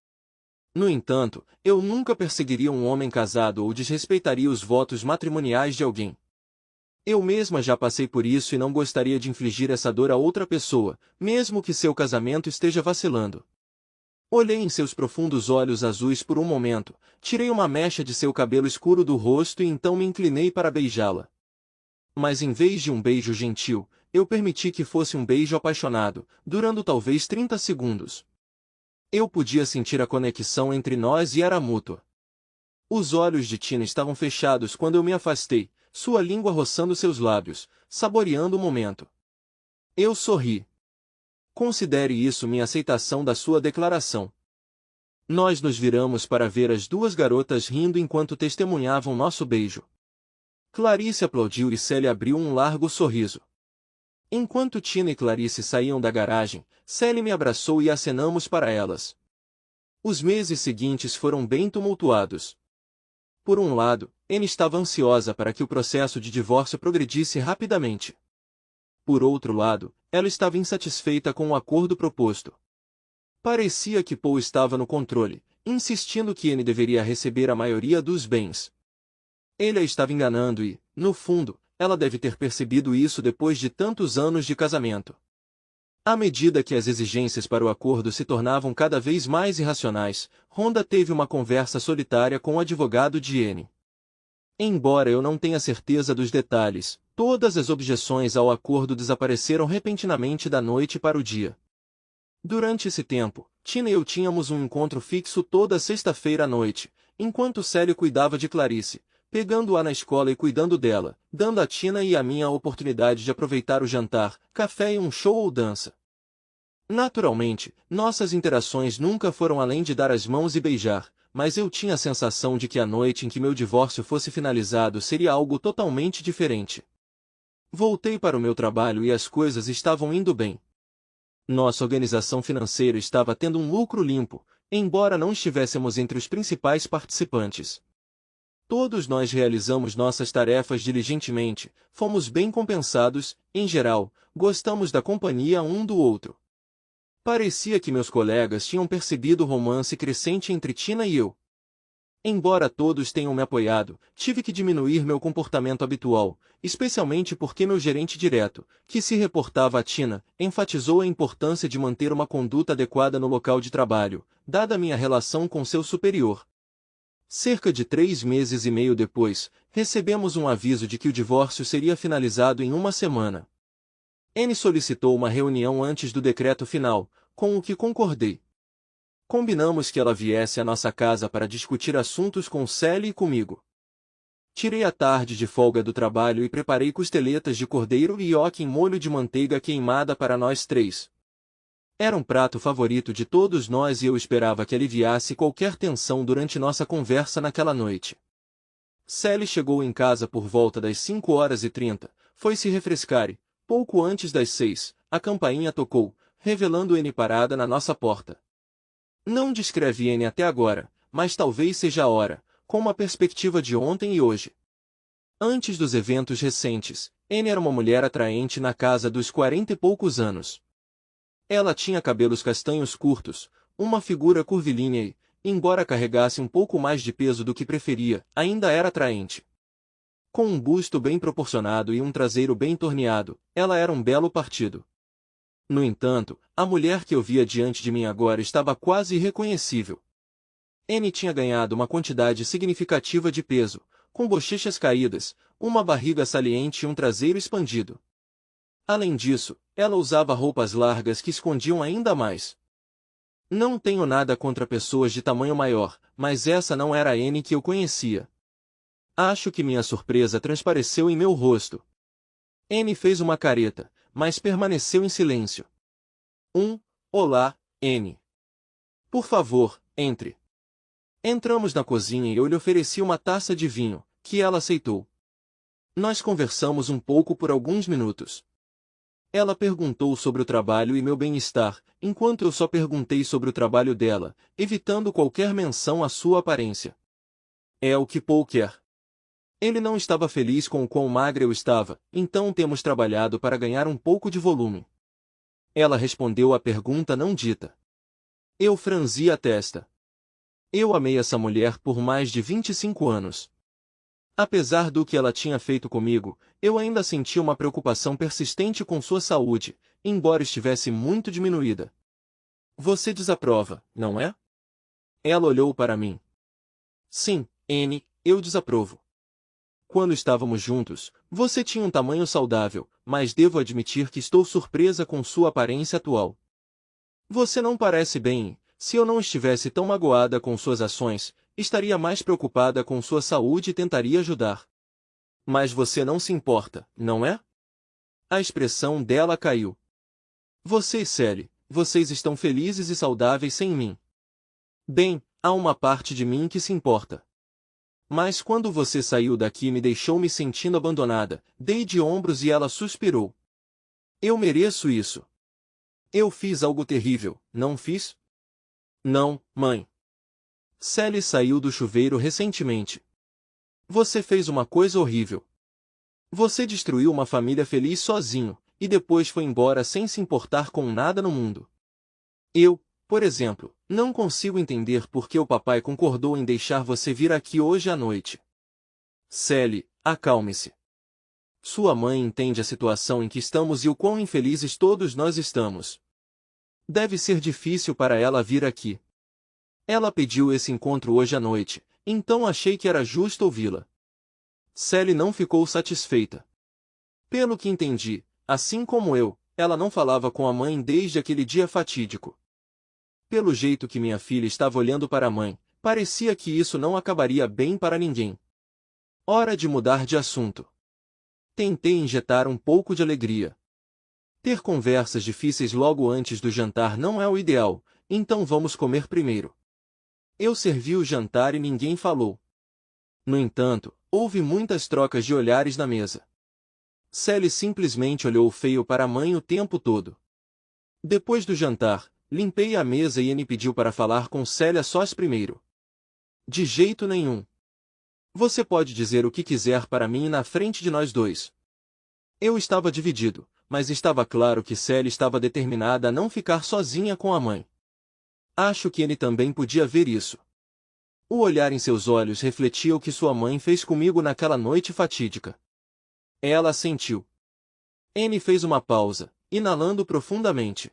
No entanto, eu nunca perseguiria um homem casado ou desrespeitaria os votos matrimoniais de alguém. Eu mesma já passei por isso e não gostaria de infligir essa dor a outra pessoa, mesmo que seu casamento esteja vacilando. Olhei em seus profundos olhos azuis por um momento, tirei uma mecha de seu cabelo escuro do rosto e então me inclinei para beijá-la. Mas em vez de um beijo gentil, eu permiti que fosse um beijo apaixonado, durando talvez 30 segundos. Eu podia sentir a conexão entre nós e era mútua. Os olhos de Tina estavam fechados quando eu me afastei, sua língua roçando seus lábios, saboreando o momento. Eu sorri. Considere isso minha aceitação da sua declaração. Nós nos viramos para ver as duas garotas rindo enquanto testemunhavam nosso beijo. Clarice aplaudiu e Sally abriu um largo sorriso. Enquanto Tina e Clarice saíam da garagem, Sally me abraçou e acenamos para elas. Os meses seguintes foram bem tumultuados. Por um lado, Anne estava ansiosa para que o processo de divórcio progredisse rapidamente. Por outro lado, ela estava insatisfeita com o acordo proposto. Parecia que Paul estava no controle, insistindo que Anne deveria receber a maioria dos bens. Ele a estava enganando e, no fundo, ela deve ter percebido isso depois de tantos anos de casamento. À medida que as exigências para o acordo se tornavam cada vez mais irracionais, Rhonda teve uma conversa solitária com o advogado de Anne. Embora eu não tenha certeza dos detalhes, todas as objeções ao acordo desapareceram repentinamente da noite para o dia. Durante esse tempo, Tina e eu tínhamos um encontro fixo toda sexta-feira à noite, enquanto Sally cuidava de Clarice, pegando-a na escola e cuidando dela, dando a Tina e a mim a oportunidade de aproveitar o jantar, café e um show ou dança. Naturalmente, nossas interações nunca foram além de dar as mãos e beijar, mas eu tinha a sensação de que a noite em que meu divórcio fosse finalizado seria algo totalmente diferente. Voltei para o meu trabalho e as coisas estavam indo bem. Nossa organização financeira estava tendo um lucro limpo, embora não estivéssemos entre os principais participantes. Todos nós realizamos nossas tarefas diligentemente, fomos bem compensados, em geral, gostamos da companhia um do outro. Parecia que meus colegas tinham percebido o romance crescente entre Tina e eu. Embora todos tenham me apoiado, tive que diminuir meu comportamento habitual, especialmente porque meu gerente direto, que se reportava a Tina, enfatizou a importância de manter uma conduta adequada no local de trabalho, dada minha relação com seu superior. Cerca de 3 meses e meio depois, recebemos um aviso de que o divórcio seria finalizado em uma semana. Anne solicitou uma reunião antes do decreto final, com o que concordei. Combinamos que ela viesse à nossa casa para discutir assuntos com Sally e comigo. Tirei a tarde de folga do trabalho e preparei costeletas de cordeiro e nhoque em molho de manteiga queimada para nós três. Era um prato favorito de todos nós e eu esperava que aliviasse qualquer tensão durante nossa conversa naquela noite. Sally chegou em casa por volta das 5h30, foi se refrescar e, pouco antes das 6, a campainha tocou, revelando Anne parada na nossa porta. Não descreve Anne até agora, mas talvez seja a hora, com uma perspectiva de ontem e hoje. Antes dos eventos recentes, Anne era uma mulher atraente na casa dos 40 e poucos anos. Ela tinha cabelos castanhos curtos, uma figura curvilínea e, embora carregasse um pouco mais de peso do que preferia, ainda era atraente. Com um busto bem proporcionado e um traseiro bem torneado, ela era um belo partido. No entanto, a mulher que eu via diante de mim agora estava quase irreconhecível. Anne tinha ganhado uma quantidade significativa de peso, com bochechas caídas, uma barriga saliente e um traseiro expandido. Além disso, ela usava roupas largas que escondiam ainda mais. Não tenho nada contra pessoas de tamanho maior, mas essa não era a Anne que eu conhecia. Acho que minha surpresa transpareceu em meu rosto. Anne fez uma careta, mas permaneceu em silêncio. Olá, Anne. Por favor, entre. Entramos na cozinha e eu lhe ofereci uma taça de vinho, que ela aceitou. Nós conversamos um pouco por alguns minutos. Ela perguntou sobre o trabalho e meu bem-estar, enquanto eu só perguntei sobre o trabalho dela, evitando qualquer menção à sua aparência. É o que Paul quer. Ele não estava feliz com o quão magra eu estava, então temos trabalhado para ganhar um pouco de volume. Ela respondeu à pergunta não dita. Eu franzi a testa. Eu amei essa mulher por mais de 25 anos. Apesar do que ela tinha feito comigo, eu ainda sentia uma preocupação persistente com sua saúde, embora estivesse muito diminuída. Você desaprova, não é? Ela olhou para mim. Sim, Anne, eu desaprovo. Quando estávamos juntos, você tinha um tamanho saudável, mas devo admitir que estou surpresa com sua aparência atual. Você não parece bem. Se eu não estivesse tão magoada com suas ações, estaria mais preocupada com sua saúde e tentaria ajudar. Mas você não se importa, não é? A expressão dela caiu. Você e Sally, vocês estão felizes e saudáveis sem mim. Bem, há uma parte de mim que se importa. Mas quando você saiu daqui me deixou me sentindo abandonada, dei de ombros e ela suspirou. Eu mereço isso. Eu fiz algo terrível, não fiz? Não, mãe. Sally saiu do chuveiro recentemente. Você fez uma coisa horrível. Você destruiu uma família feliz sozinho, e depois foi embora sem se importar com nada no mundo. Eu, por exemplo, não consigo entender por que o papai concordou em deixar você vir aqui hoje à noite. Sally, acalme-se. Sua mãe entende a situação em que estamos e o quão infelizes todos nós estamos. Deve ser difícil para ela vir aqui. Ela pediu esse encontro hoje à noite, então achei que era justo ouvi-la. Sally não ficou satisfeita. Pelo que entendi, assim como eu, ela não falava com a mãe desde aquele dia fatídico. Pelo jeito que minha filha estava olhando para a mãe, parecia que isso não acabaria bem para ninguém. Hora de mudar de assunto. Tentei injetar um pouco de alegria. Ter conversas difíceis logo antes do jantar não é o ideal, então vamos comer primeiro. Eu servi o jantar e ninguém falou. No entanto, houve muitas trocas de olhares na mesa. Sally simplesmente olhou feio para a mãe o tempo todo. Depois do jantar, limpei a mesa e Annie pediu para falar com Sally a sós primeiro. De jeito nenhum. Você pode dizer o que quiser para mim na frente de nós dois. Eu estava dividido, mas estava claro que Sally estava determinada a não ficar sozinha com a mãe. Acho que Annie também podia ver isso. O olhar em seus olhos refletia o que sua mãe fez comigo naquela noite fatídica. Ela assentiu. Annie fez uma pausa, inalando profundamente.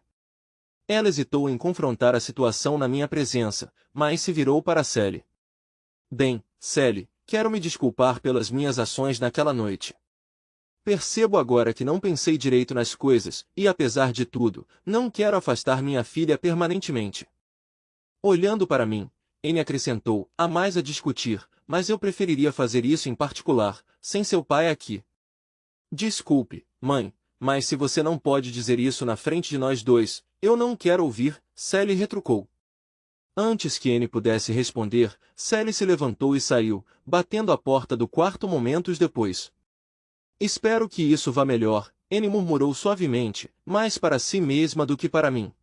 Ela hesitou em confrontar a situação na minha presença, mas se virou para Sally. Bem, Sally, quero me desculpar pelas minhas ações naquela noite. Percebo agora que não pensei direito nas coisas, e apesar de tudo, não quero afastar minha filha permanentemente. Olhando para mim, Annie acrescentou, há mais a discutir, mas eu preferiria fazer isso em particular, sem seu pai aqui. Desculpe, mãe, mas se você não pode dizer isso na frente de nós dois, eu não quero ouvir, Sally retrucou. Antes que Annie pudesse responder, Sally se levantou e saiu, batendo a porta do quarto momentos depois. Espero que isso vá melhor, Annie murmurou suavemente, mais para si mesma do que para mim.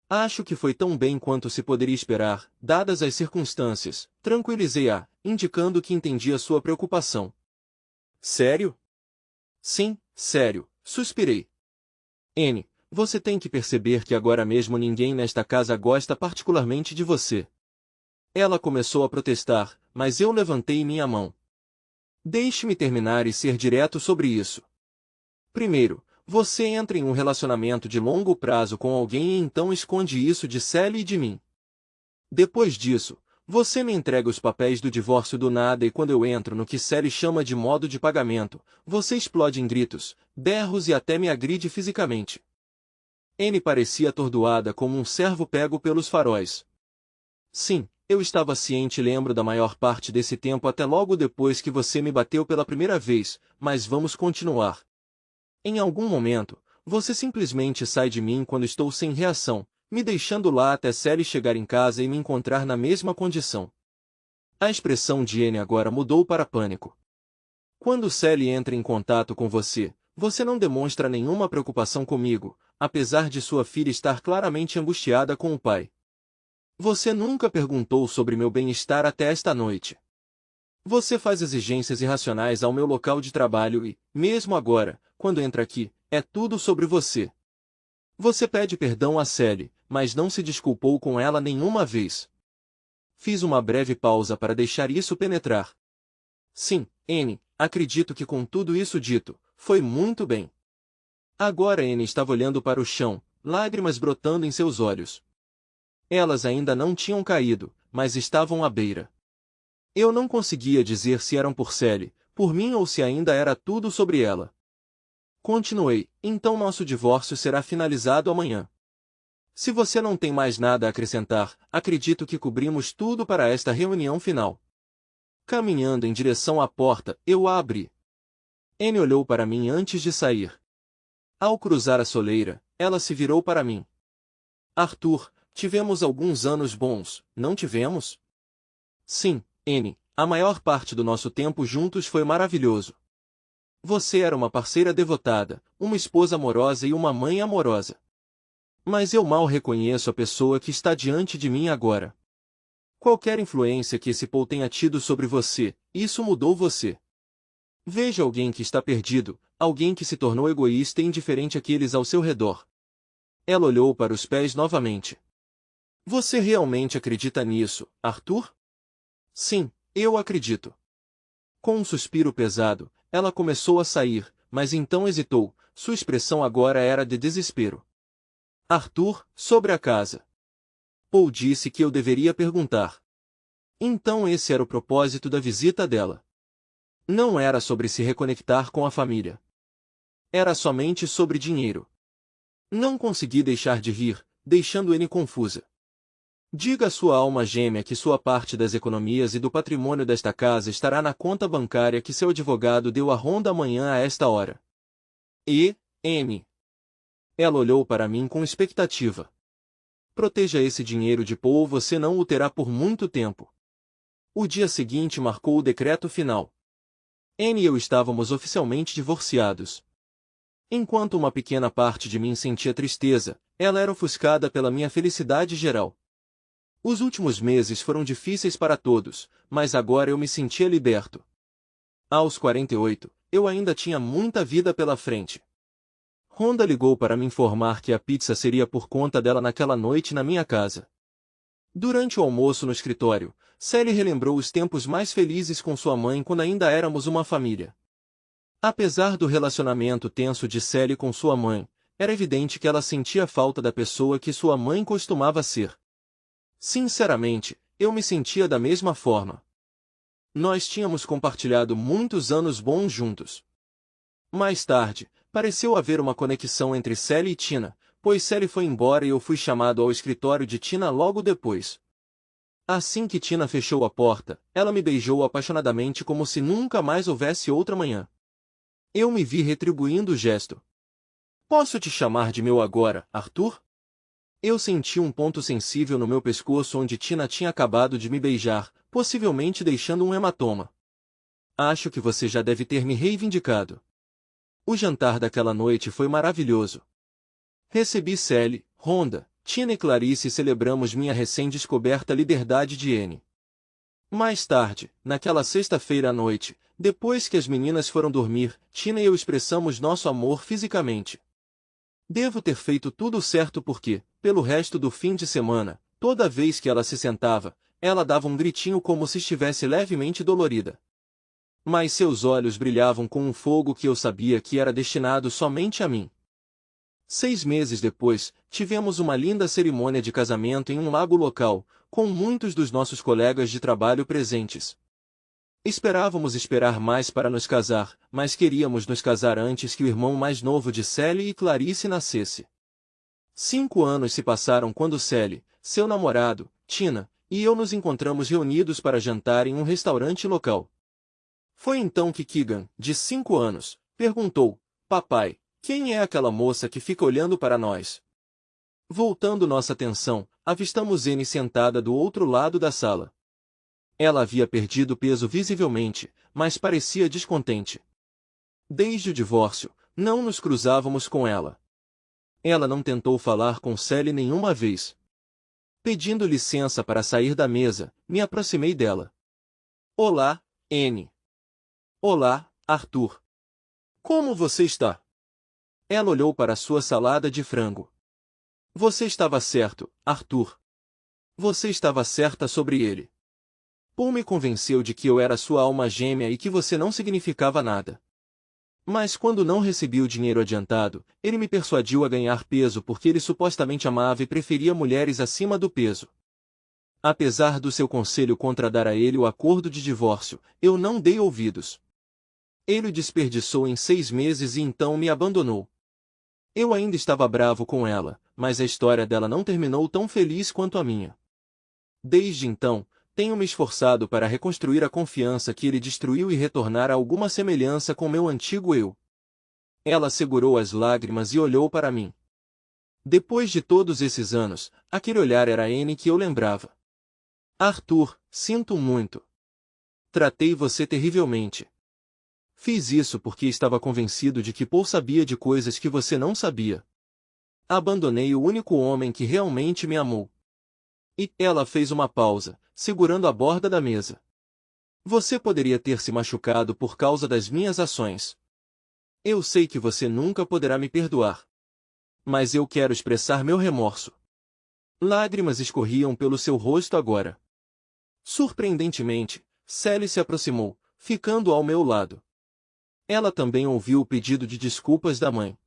Acho que foi tão bem quanto se poderia esperar, dadas as circunstâncias, tranquilizei-a, indicando que entendia sua preocupação. Sério? Sim, sério, suspirei. Annie, você tem que perceber que agora mesmo ninguém nesta casa gosta particularmente de você. Ela começou a protestar, mas eu levantei minha mão. Deixe-me terminar e ser direto sobre isso. Primeiro, você entra em um relacionamento de longo prazo com alguém e então esconde isso de Sally e de mim. Depois disso, você me entrega os papéis do divórcio do nada e quando eu entro no que Sally chama de modo de pagamento, você explode em gritos, berros e até me agride fisicamente. Annie parecia atordoada como um cervo pego pelos faróis. Sim, eu estava ciente e lembro da maior parte desse tempo até logo depois que você me bateu pela primeira vez, mas vamos continuar. Em algum momento, você simplesmente sai de mim quando estou sem reação, me deixando lá até Sally chegar em casa e me encontrar na mesma condição. A expressão de Annie agora mudou para pânico. Quando Sally entra em contato com você, você não demonstra nenhuma preocupação comigo, apesar de sua filha estar claramente angustiada com o pai. Você nunca perguntou sobre meu bem-estar até esta noite. Você faz exigências irracionais ao meu local de trabalho e, mesmo agora, quando entra aqui, é tudo sobre você. Você pede perdão a Sally, mas não se desculpou com ela nenhuma vez. Fiz uma breve pausa para deixar isso penetrar. Sim, Annie, acredito que com tudo isso dito, foi muito bem. Agora Annie estava olhando para o chão, lágrimas brotando em seus olhos. Elas ainda não tinham caído, mas estavam à beira. Eu não conseguia dizer se eram por Sally, por mim ou se ainda era tudo sobre ela. Continuei, então nosso divórcio será finalizado amanhã. Se você não tem mais nada a acrescentar, acredito que cobrimos tudo para esta reunião final. Caminhando em direção à porta, eu a abri. Anne olhou para mim antes de sair. Ao cruzar a soleira, ela se virou para mim. Arthur, tivemos alguns anos bons, não tivemos? Sim, Anne, a maior parte do nosso tempo juntos foi maravilhoso. Você era uma parceira devotada, uma esposa amorosa e uma mãe amorosa. Mas eu mal reconheço a pessoa que está diante de mim agora. Qualquer influência que esse Paul tenha tido sobre você, isso mudou você. Veja alguém que está perdido, alguém que se tornou egoísta e indiferente àqueles ao seu redor. Ela olhou para os pés novamente. Você realmente acredita nisso, Arthur? Sim, eu acredito. Com um suspiro pesado, ela começou a sair, mas então hesitou, sua expressão agora era de desespero. Arthur, sobre a casa. Paul disse que eu deveria perguntar. Então esse era o propósito da visita dela. Não era sobre se reconectar com a família. Era somente sobre dinheiro. Não consegui deixar de rir, deixando ele confusa. Diga à sua alma gêmea que sua parte das economias e do patrimônio desta casa estará na conta bancária que seu advogado deu à Ronda amanhã a esta hora. E, M. Ela olhou para mim com expectativa. Proteja esse dinheiro de Paul ou você não o terá por muito tempo. O dia seguinte marcou o decreto final. Anne e eu estávamos oficialmente divorciados. Enquanto uma pequena parte de mim sentia tristeza, ela era ofuscada pela minha felicidade geral. Os últimos meses foram difíceis para todos, mas agora eu me sentia liberto. Aos 48, eu ainda tinha muita vida pela frente. Ronda ligou para me informar que a pizza seria por conta dela naquela noite na minha casa. Durante o almoço no escritório, Sally relembrou os tempos mais felizes com sua mãe quando ainda éramos uma família. Apesar do relacionamento tenso de Sally com sua mãe, era evidente que ela sentia falta da pessoa que sua mãe costumava ser. Sinceramente, eu me sentia da mesma forma. Nós tínhamos compartilhado muitos anos bons juntos. Mais tarde, pareceu haver uma conexão entre Sally e Tina, pois Sally foi embora e eu fui chamado ao escritório de Tina logo depois. Assim que Tina fechou a porta, ela me beijou apaixonadamente como se nunca mais houvesse outra manhã. Eu me vi retribuindo o gesto. Posso te chamar de meu agora, Arthur? Eu senti um ponto sensível no meu pescoço onde Tina tinha acabado de me beijar, possivelmente deixando um hematoma. Acho que você já deve ter me reivindicado. O jantar daquela noite foi maravilhoso. Recebi Sally, Ronda, Tina e Clarice e celebramos minha recém-descoberta liberdade de Anne. Mais tarde, naquela sexta-feira à noite, depois que as meninas foram dormir, Tina e eu expressamos nosso amor fisicamente. Devo ter feito tudo certo porque, pelo resto do fim de semana, toda vez que ela se sentava, ela dava um gritinho como se estivesse levemente dolorida. Mas seus olhos brilhavam com um fogo que eu sabia que era destinado somente a mim. 6 meses depois, tivemos uma linda cerimônia de casamento em um lago local, com muitos dos nossos colegas de trabalho presentes. Esperávamos esperar mais para nos casar, mas queríamos nos casar antes que o irmão mais novo de Sally e Clarice nascesse. 5 anos se passaram quando Sally, seu namorado, Tina, e eu nos encontramos reunidos para jantar em um restaurante local. Foi então que Keegan, de 5 anos, perguntou: Papai, quem é aquela moça que fica olhando para nós? Voltando nossa atenção, avistamos Anne sentada do outro lado da sala. Ela havia perdido peso visivelmente, mas parecia descontente. Desde o divórcio, não nos cruzávamos com ela. Ela não tentou falar com Sally nenhuma vez. Pedindo licença para sair da mesa, me aproximei dela. Olá, Anne. Olá, Arthur. Como você está? Ela olhou para sua salada de frango. Você estava certo, Arthur. Você estava certa sobre ele. Paul me convenceu de que eu era sua alma gêmea e que você não significava nada. Mas quando não recebi o dinheiro adiantado, ele me persuadiu a ganhar peso porque ele supostamente amava e preferia mulheres acima do peso. Apesar do seu conselho contra dar a ele o acordo de divórcio, eu não dei ouvidos. Ele o desperdiçou em 6 meses e então me abandonou. Eu ainda estava bravo com ela, mas a história dela não terminou tão feliz quanto a minha. Desde então, tenho me esforçado para reconstruir a confiança que ele destruiu e retornar a alguma semelhança com meu antigo eu. Ela segurou as lágrimas e olhou para mim. Depois de todos esses anos, aquele olhar era a Anne que eu lembrava. Arthur, sinto muito. Tratei você terrivelmente. Fiz isso porque estava convencido de que Paul sabia de coisas que você não sabia. Abandonei o único homem que realmente me amou. E ela fez uma pausa, segurando a borda da mesa. Você poderia ter se machucado por causa das minhas ações. Eu sei que você nunca poderá me perdoar. Mas eu quero expressar meu remorso. Lágrimas escorriam pelo seu rosto agora. Surpreendentemente, Sally se aproximou, ficando ao meu lado. Ela também ouviu o pedido de desculpas da mãe.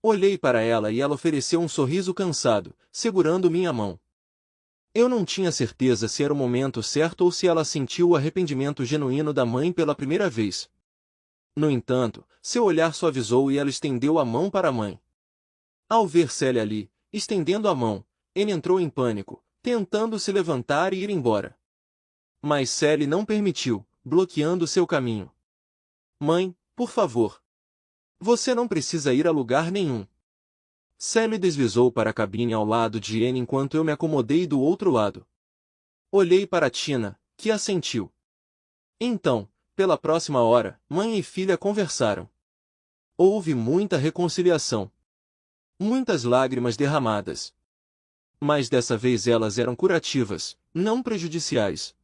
Olhei para ela e ela ofereceu um sorriso cansado, segurando minha mão. Eu não tinha certeza se era o momento certo ou se ela sentiu o arrependimento genuíno da mãe pela primeira vez. No entanto, seu olhar suavizou e ela estendeu a mão para a mãe. Ao ver Sally ali, estendendo a mão, ele entrou em pânico, tentando se levantar e ir embora. Mas Sally não permitiu, bloqueando seu caminho. Mãe, por favor. Você não precisa ir a lugar nenhum. Sally deslizou para a cabine ao lado de Anne enquanto eu me acomodei do outro lado. Olhei para Tina, que assentiu. Então, pela próxima hora, mãe e filha conversaram. Houve muita reconciliação. Muitas lágrimas derramadas. Mas dessa vez elas eram curativas, não prejudiciais.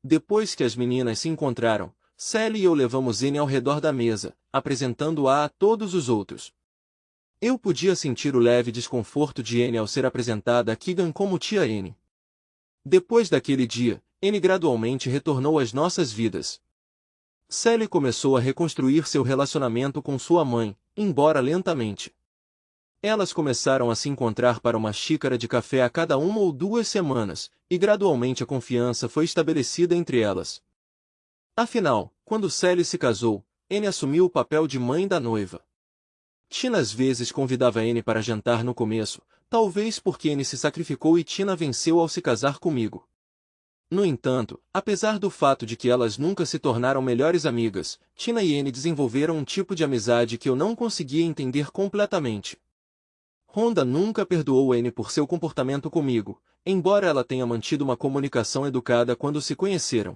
Depois que as meninas se encontraram, Sally e eu levamos Anne ao redor da mesa, apresentando-a a todos os outros. Eu podia sentir o leve desconforto de Anne ao ser apresentada a Keegan como tia Anne. Depois daquele dia, Anne gradualmente retornou às nossas vidas. Sally começou a reconstruir seu relacionamento com sua mãe, embora lentamente. Elas começaram a se encontrar para uma xícara de café a cada 1 ou 2 semanas, e gradualmente a confiança foi estabelecida entre elas. Afinal, quando Sally se casou, Anne assumiu o papel de mãe da noiva. Tina às vezes convidava Anne para jantar no começo, talvez porque Anne se sacrificou e Tina venceu ao se casar comigo. No entanto, apesar do fato de que elas nunca se tornaram melhores amigas, Tina e Anne desenvolveram um tipo de amizade que eu não conseguia entender completamente. Rhonda nunca perdoou Anne por seu comportamento comigo, embora ela tenha mantido uma comunicação educada quando se conheceram.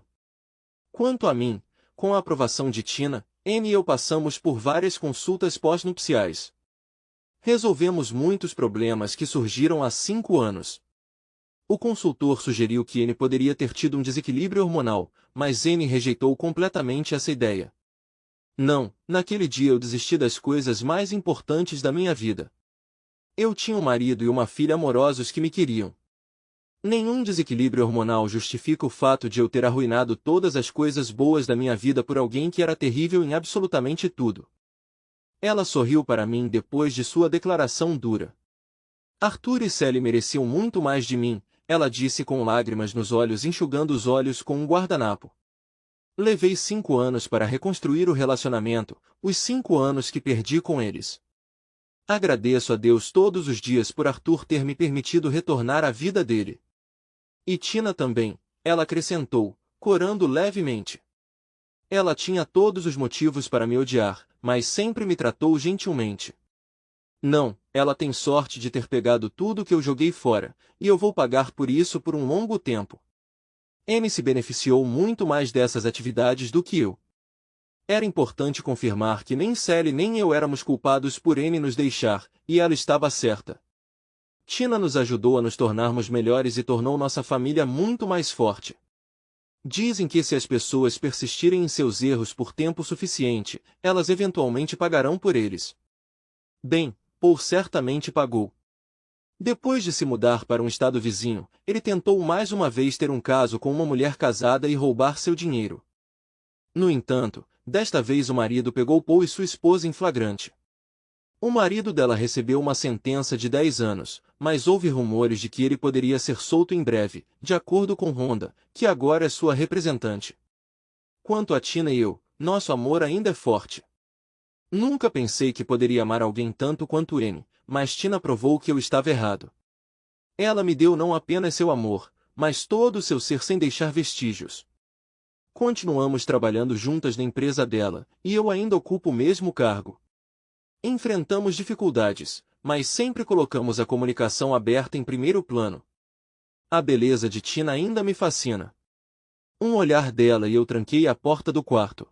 Quanto a mim, com a aprovação de Tina, Anne e eu passamos por várias consultas pós-nupciais. Resolvemos muitos problemas que surgiram há 5 anos. O consultor sugeriu que Anne poderia ter tido um desequilíbrio hormonal, mas Anne rejeitou completamente essa ideia. Não, naquele dia eu desisti das coisas mais importantes da minha vida. Eu tinha um marido e uma filha amorosos que me queriam. Nenhum desequilíbrio hormonal justifica o fato de eu ter arruinado todas as coisas boas da minha vida por alguém que era terrível em absolutamente tudo. Ela sorriu para mim depois de sua declaração dura. Arthur e Sally mereciam muito mais de mim, ela disse com lágrimas nos olhos, enxugando os olhos com um guardanapo. Levei 5 anos para reconstruir o relacionamento, os 5 anos que perdi com eles. Agradeço a Deus todos os dias por Arthur ter me permitido retornar à vida dele. E Tina também, ela acrescentou, corando levemente. Ela tinha todos os motivos para me odiar, mas sempre me tratou gentilmente. Não, ela tem sorte de ter pegado tudo que eu joguei fora, e eu vou pagar por isso por um longo tempo. Anne se beneficiou muito mais dessas atividades do que eu. Era importante confirmar que nem Sally nem eu éramos culpados por Anne nos deixar, e ela estava certa. Tina nos ajudou a nos tornarmos melhores e tornou nossa família muito mais forte. Dizem que se as pessoas persistirem em seus erros por tempo suficiente, elas eventualmente pagarão por eles. Bem, Paul certamente pagou. Depois de se mudar para um estado vizinho, ele tentou mais uma vez ter um caso com uma mulher casada e roubar seu dinheiro. No entanto, desta vez o marido pegou Paul e sua esposa em flagrante. O marido dela recebeu uma sentença de 10 anos, mas houve rumores de que ele poderia ser solto em breve, de acordo com Rhonda, que agora é sua representante. Quanto a Tina e eu, nosso amor ainda é forte. Nunca pensei que poderia amar alguém tanto quanto N, mas Tina provou que eu estava errado. Ela me deu não apenas seu amor, mas todo o seu ser sem deixar vestígios. Continuamos trabalhando juntas na empresa dela, e eu ainda ocupo o mesmo cargo. Enfrentamos dificuldades, mas sempre colocamos a comunicação aberta em primeiro plano. A beleza de Tina ainda me fascina. Um olhar dela e eu tranquei a porta do quarto.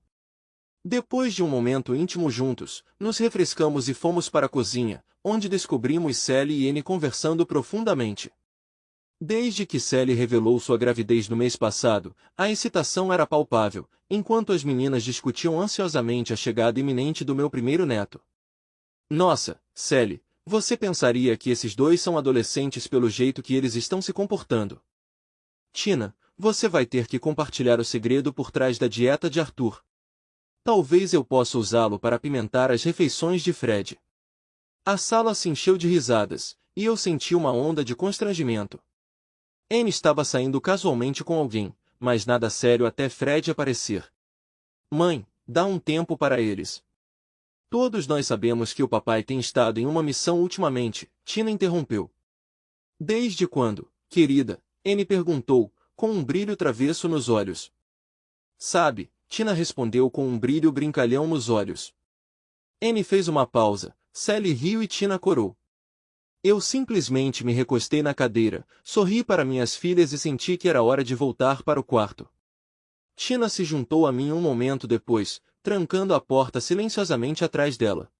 Depois de um momento íntimo juntos, nos refrescamos e fomos para a cozinha, onde descobrimos Sally e Anne conversando profundamente. Desde que Sally revelou sua gravidez no mês passado, a excitação era palpável, enquanto as meninas discutiam ansiosamente a chegada iminente do meu primeiro neto. Nossa, Sally, você pensaria que esses dois são adolescentes pelo jeito que eles estão se comportando. Tina, você vai ter que compartilhar o segredo por trás da dieta de Arthur. Talvez eu possa usá-lo para apimentar as refeições de Fred. A sala se encheu de risadas, e eu senti uma onda de constrangimento. Anne estava saindo casualmente com alguém, mas nada sério até Fred aparecer. Mãe, dá um tempo para eles. Todos nós sabemos que o papai tem estado em uma missão ultimamente, Tina interrompeu. Desde quando, querida? Anne perguntou, com um brilho travesso nos olhos. Sabe, Tina respondeu com um brilho brincalhão nos olhos. Anne fez uma pausa, Sally riu e Tina corou. Eu simplesmente me recostei na cadeira, sorri para minhas filhas e senti que era hora de voltar para o quarto. Tina se juntou a mim um momento depois, trancando a porta silenciosamente atrás dela.